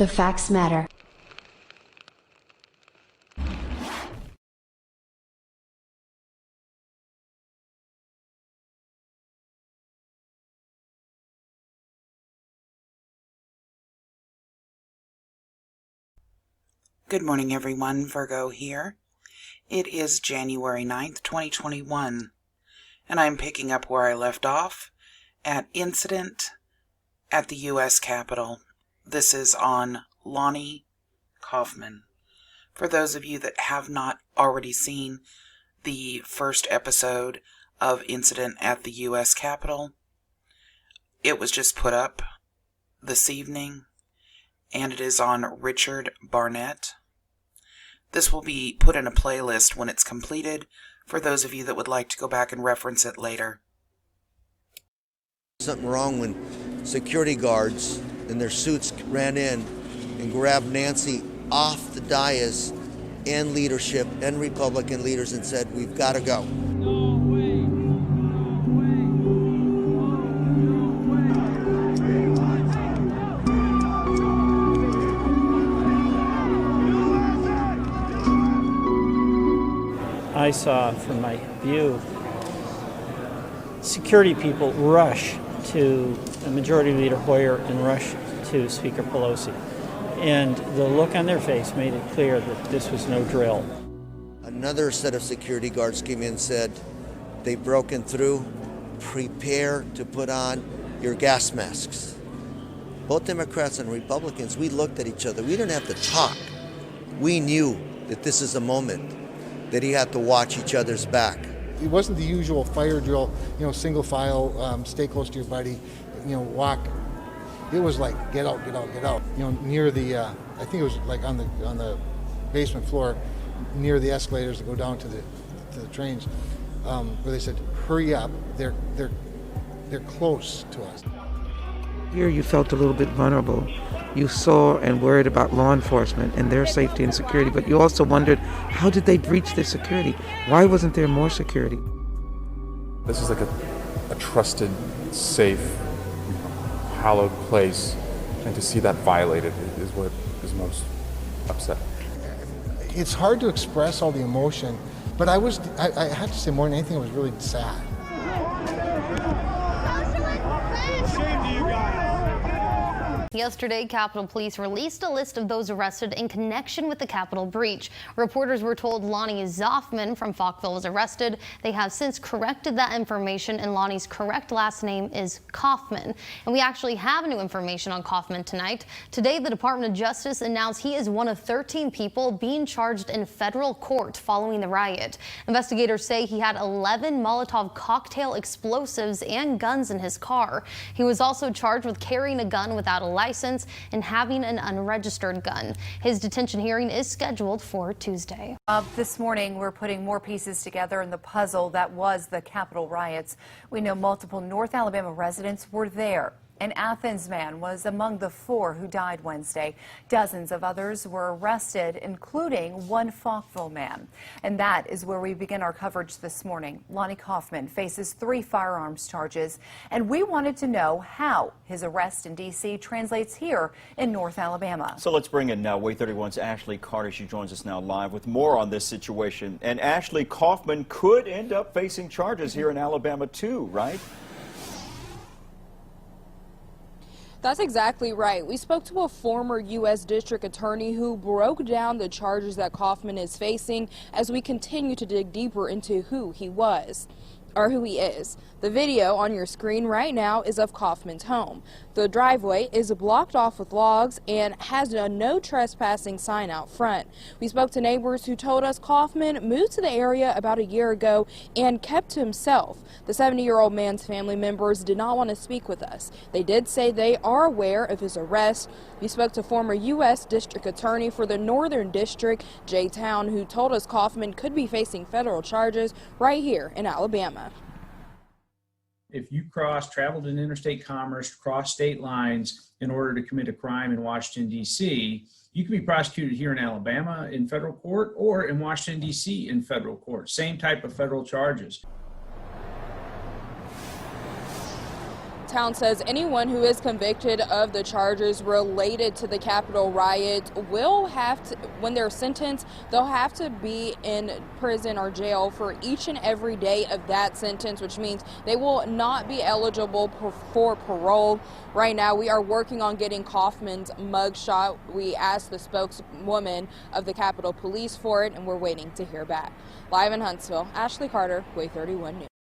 The facts matter. Good morning, everyone. Virgo here. It is January 9th, 2021, and I'm picking up where I left off at incident at the U.S. Capitol. This is on Lonnie, Coffman. For those of you that have not already seen the first episode of Incident at the U.S. Capitol, it was just put up this evening, and it is on Richard Barnett. This will be put in a playlist when it's completed for those of you that would like to go back and reference it later. Something wrong when security guards in their suits ran in and grabbed Nancy off the dais and leadership and Republican leaders and said, "We've got to go." I saw from my view security people rush to Majority Leader Hoyer and rush to Speaker Pelosi. And the look on their face made it clear that this was no drill. Another set of security guards came in and said, "They've broken through. Prepare to put on your gas masks." Both Democrats and Republicans, we looked at each other. We didn't have to talk. We knew that this is a moment that he had to watch each other's back. It wasn't the usual fire drill, single file, stay close to your buddy, walk. It was like, get out, get out, get out. Near the, I think it was like on the basement floor, near the escalators that go down to the trains, where they said, "Hurry up, they're close to us." Here you felt a little bit vulnerable. You saw and worried about law enforcement and their safety and security, but you also wondered, how did they breach their security? Why wasn't there more security? This is like a trusted, safe, hallowed place, and to see that violated is what is most upsetting. It's hard to express all the emotion, but I have to say, more than anything, I was really sad. Yesterday, Capitol Police released a list of those arrested in connection with the Capitol breach. Reporters were told Lonnie Zoffman from Falkville was arrested. They have since corrected that information, and Lonnie's correct last name is Coffman. And we actually have new information on Coffman tonight. Today, the Department of Justice announced he is one of 13 people being charged in federal court following the riot. Investigators say he had 11 Molotov cocktail explosives and guns in his car. He was also charged with carrying a gun without a license and having an unregistered gun. His detention hearing is scheduled for Tuesday. This morning, we're putting more pieces together in the puzzle that was the Capitol riots. We know multiple North Alabama residents were there. An Athens man was among the 4 who died Wednesday. Dozens of others were arrested, including one Falkville man. And that is where we begin our coverage this morning. Lonnie Coffman faces 3 firearms charges, and we wanted to know how his arrest in D.C. translates here in North Alabama. So let's bring in now WAAY 31's Ashley Carter. She joins us now live with more on this situation. And Ashley, Coffman could end up facing charges here in Alabama too, right? That's exactly right. We spoke to a former U.S. District Attorney who broke down the charges that Coffman is facing as we continue to dig deeper into who he was. Or who he is. The video on your screen right now is of Coffman's home. The driveway is blocked off with logs and has a no trespassing sign out front. We spoke to neighbors who told us Coffman moved to the area about a year ago and kept to himself. The 70-year-old man's family members did not want to speak with us. They did say they are aware of his arrest. We spoke to former U.S. District Attorney for the Northern District, Jay Town, who told us Coffman could be facing federal charges right here in Alabama. If you traveled in interstate commerce, crossed state lines in order to commit a crime in Washington, D.C., you can be prosecuted here in Alabama in federal court or in Washington, D.C. in federal court. Same type of federal charges. town says anyone who is convicted of the charges related to the Capitol riot will have to, when they're sentenced, they'll have to be in prison or jail for each and every day of that sentence, which means they will not be eligible for parole. Right now, we are working on getting Coffman's mugshot. We asked the spokeswoman of the Capitol Police for it, and we're waiting to hear back. Live in Huntsville, Ashley Carter, Way 31 News.